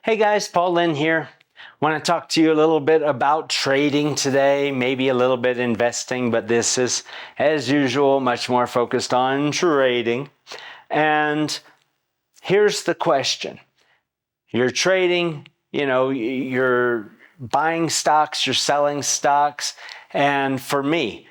Hey guys, Paul Lynn here. Want to talk to you a little bit about trading today, maybe a little bit investing, but this is, as usual, much more focused on trading. And here's the question. You're trading, you're buying stocks, you're selling stocks. And for me,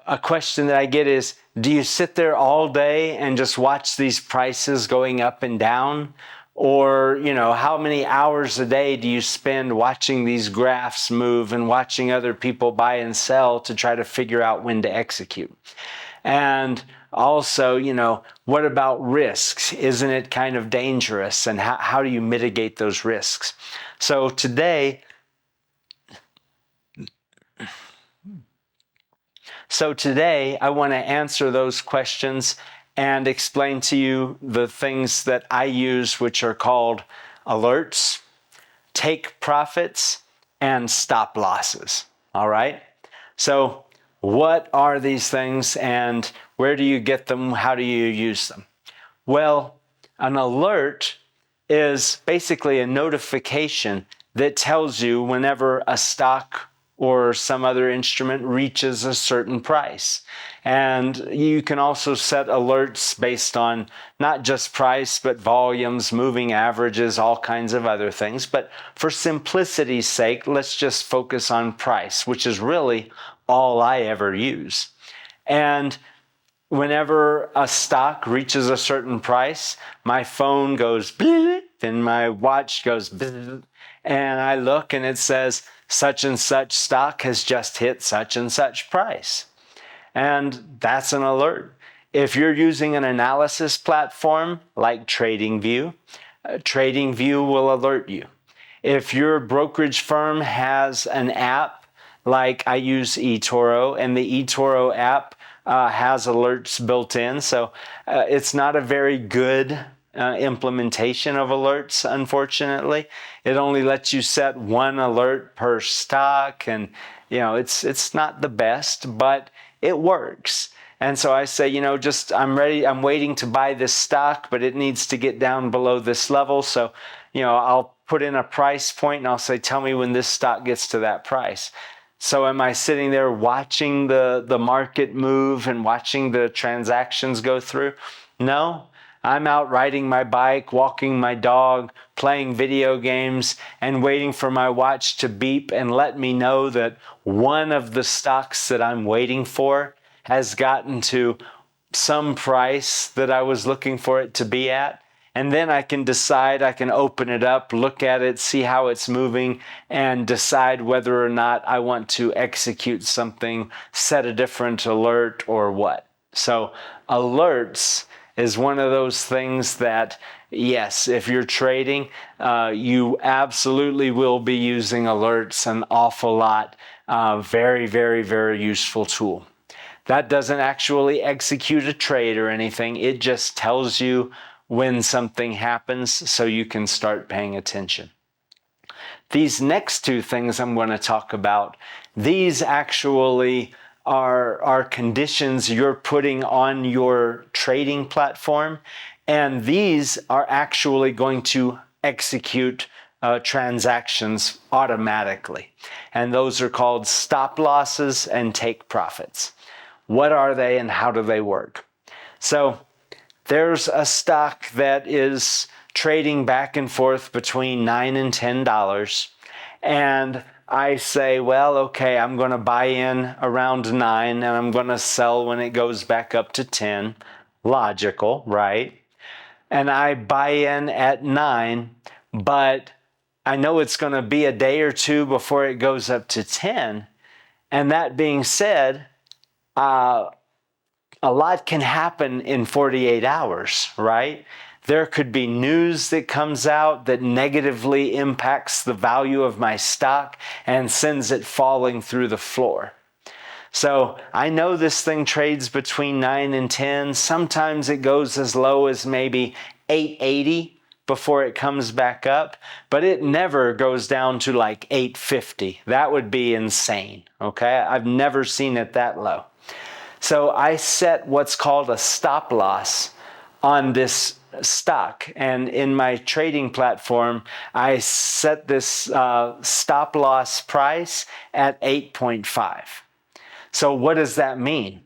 a question that I get is, do you sit there all day and just watch these prices going up and down? Or, how many hours a day do you spend watching these graphs move and watching other people buy and sell to try to figure out when to execute? And also, what about risks? Isn't it kind of dangerous? And how do you mitigate those risks? So today, I want to answer those questions and explain to you the things that I use, which are called alerts, take profits, and stop losses. All right? So what are these things and where do you get them? How do you use them? Well, an alert is basically a notification that tells you whenever a stock or some other instrument reaches a certain price. And you can also set alerts based on not just price, but volumes, moving averages, all kinds of other things. But for simplicity's sake, let's just focus on price, which is really all I ever use. And whenever a stock reaches a certain price, my phone goes bleep, and my watch goes bleep, and I look and it says, such and such stock has just hit such and such price. And that's an alert. If you're using an analysis platform like TradingView, TradingView will alert you. If your brokerage firm has an app, like I use eToro, and the eToro app has alerts built in, so it's not a very good implementation of alerts, unfortunately. It only lets you set one alert per stock, and it's not the best, but it works. And so I say, I'm waiting to buy this stock, but it needs to get down below this level. So, I'll put in a price point and I'll say, tell me when this stock gets to that price. So am I sitting there watching the market move and watching the transactions go through? No. I'm out riding my bike, walking my dog, playing video games, and waiting for my watch to beep and let me know that one of the stocks that I'm waiting for has gotten to some price that I was looking for it to be at. And then I can decide, I can open it up, look at it, see how it's moving, and decide whether or not I want to execute something, set a different alert, or what. So alerts is one of those things that, yes, if you're trading, you absolutely will be using alerts an awful lot. Very, very, very useful tool. That doesn't actually execute a trade or anything. It just tells you when something happens so you can start paying attention. These next two things I'm going to talk about, these actually are conditions you're putting on your trading platform, and these are actually going to execute transactions automatically. And those are called stop losses and take profits. What are they and how do they work? So there's a stock that is trading back and forth between $9 and $10, and I say, well, okay, I'm going to buy in around 9 and I'm going to sell when it goes back up to 10. Logical, right? And I buy in at 9, but I know it's going to be a day or two before it goes up to 10. And that being said, a lot can happen in 48 hours, right? There could be news that comes out that negatively impacts the value of my stock and sends it falling through the floor. So I know this thing trades between 9 and 10. Sometimes it goes as low as maybe 880 before it comes back up, but it never goes down to like 850. That would be insane, okay? I've never seen it that low. So I set what's called a stop loss on this stock. And in my trading platform, I set this stop loss price at 8.5. So what does that mean?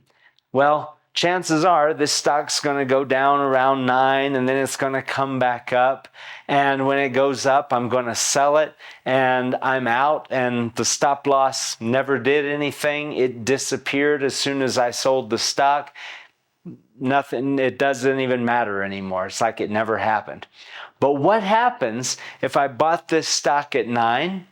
Well, chances are this stock's going to go down around 9 and then it's going to come back up. And when it goes up, I'm going to sell it and I'm out. And the stop loss never did anything. It disappeared as soon as I sold the stock. Nothing, it doesn't even matter anymore. It's like it never happened. But what happens if I bought this stock at 9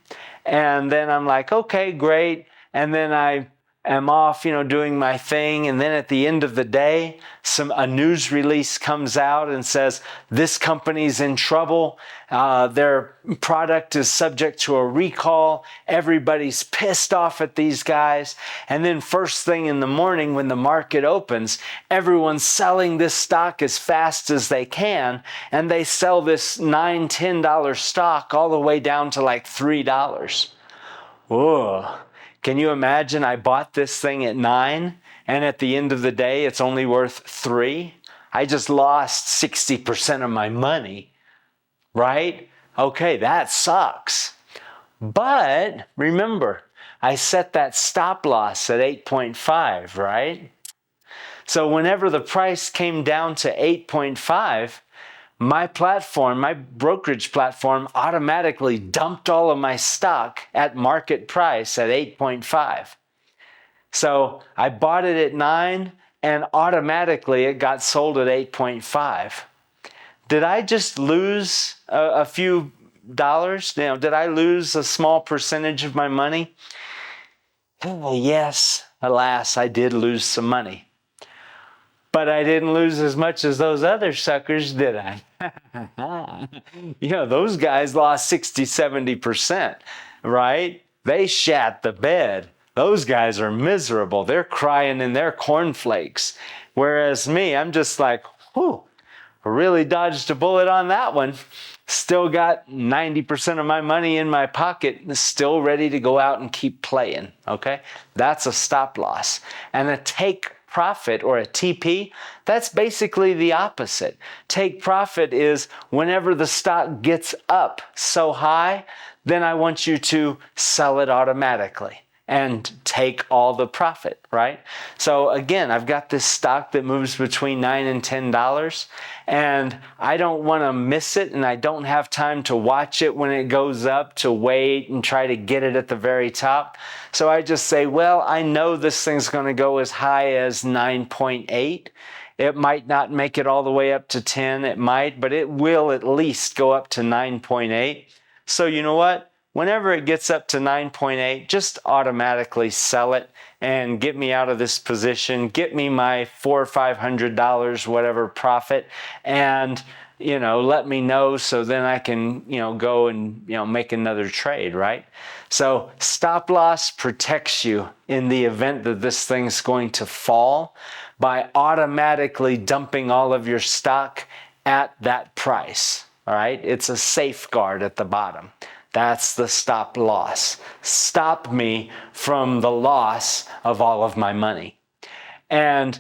and then I'm like, okay, great. And then I am off, doing my thing. And then at the end of the day, a news release comes out and says, this company's in trouble. Their product is subject to a recall. Everybody's pissed off at these guys. And then first thing in the morning when the market opens, everyone's selling this stock as fast as they can. And they sell this $9, $10 stock all the way down to like $3. Whoa. Can you imagine I bought this thing at 9 and at the end of the day, it's only worth 3? I just lost 60% of my money, right? Okay, that sucks. But remember, I set that stop loss at 8.5, right? So whenever the price came down to 8.5, my platform, my brokerage platform, automatically dumped all of my stock at market price at 8.5. So I bought it at 9 and automatically it got sold at 8.5. Did I just lose a few dollars? Did I lose a small percentage of my money? Yes, alas, I did lose some money. But I didn't lose as much as those other suckers, did I? Those guys lost 60, 70%, right? They shat the bed. Those guys are miserable. They're crying in their cornflakes. Whereas me, I'm just like, whew, I really dodged a bullet on that one. Still got 90% of my money in my pocket, still ready to go out and keep playing, okay? That's a stop loss. And a take profit, or a TP, that's basically the opposite. Take profit is whenever the stock gets up so high, then I want you to sell it automatically and take all the profit, right? So again, I've got this stock that moves between $9 and $10, and I don't want to miss it, and I don't have time to watch it when it goes up to wait and try to get it at the very top. So I just say, well, I know this thing's going to go as high as 9.8. It might not make it all the way up to 10. It might, but it will at least go up to 9.8. So you know what? Whenever it gets up to 9.8, just automatically sell it and get me out of this position. Get me my $400 or $500, whatever profit, and let me know so then I can go and make another trade, right? So stop loss protects you in the event that this thing's going to fall by automatically dumping all of your stock at that price. All right, it's a safeguard at the bottom. That's the stop loss. Stop me from the loss of all of my money. And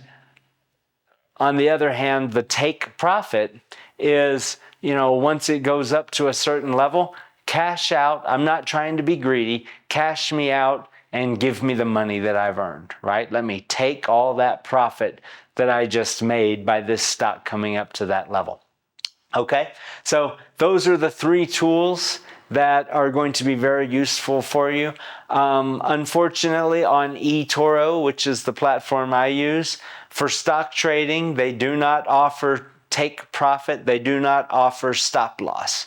on the other hand, the take profit is, once it goes up to a certain level, cash out. I'm not trying to be greedy. Cash me out and give me the money that I've earned, right? Let me take all that profit that I just made by this stock coming up to that level. Okay, so those are the 3 tools that are going to be very useful for you. Unfortunately, on eToro, which is the platform I use, for stock trading, they do not offer take profit. They do not offer stop loss.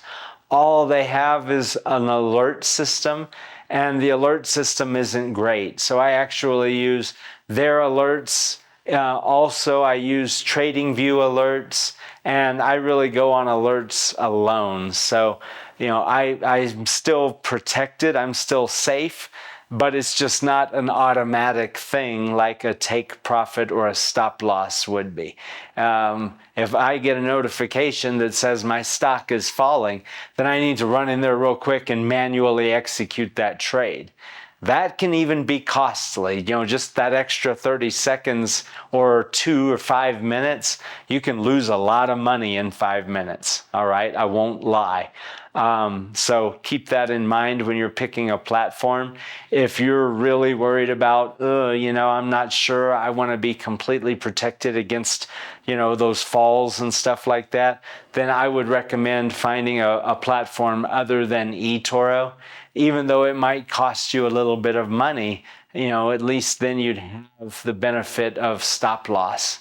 All they have is an alert system, and the alert system isn't great. So I actually use their alerts. Also, I use TradingView alerts, and I really go on alerts alone. So, I'm still protected, I'm still safe, but it's just not an automatic thing like a take profit or a stop loss would be. If I get a notification that says my stock is falling, then I need to run in there real quick and manually execute that trade. That can even be costly. Just that extra 30 seconds or 2 or 5 minutes, you can lose a lot of money in 5 minutes. All right, I won't lie. So keep that in mind when you're picking a platform. If you're really worried about, I'm not sure I want to be completely protected against, those falls and stuff like that, then I would recommend finding a platform other than eToro. Even though it might cost you a little bit of money, at least then you'd have the benefit of stop loss.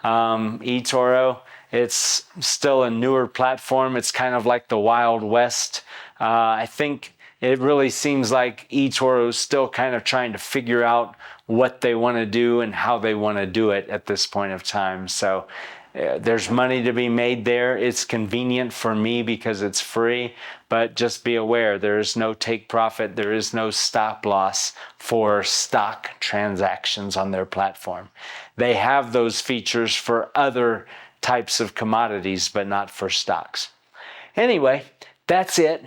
eToro, it's still a newer platform. It's kind of like the Wild West. I think it really seems like eToro is still kind of trying to figure out what they want to do and how they want to do it at this point of time. So there's money to be made there. It's convenient for me because it's free, but just be aware there is no take profit, there is no stop loss for stock transactions on their platform. They have those features for other types of commodities, but not for stocks. Anyway, that's it.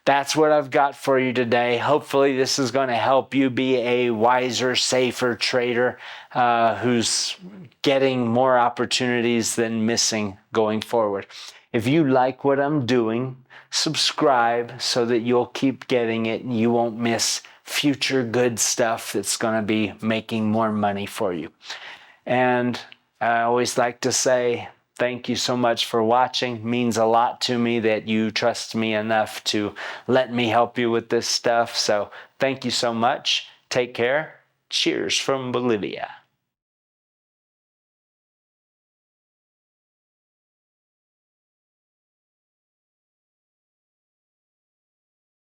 That's what I've got for you today. Hopefully this is going to help you be a wiser, safer trader who's getting more opportunities than missing going forward. If you like what I'm doing, subscribe so that you'll keep getting it and you won't miss future good stuff that's going to be making more money for you. And I always like to say, thank you so much for watching. It means a lot to me that you trust me enough to let me help you with this stuff. So thank you so much. Take care. Cheers from Bolivia.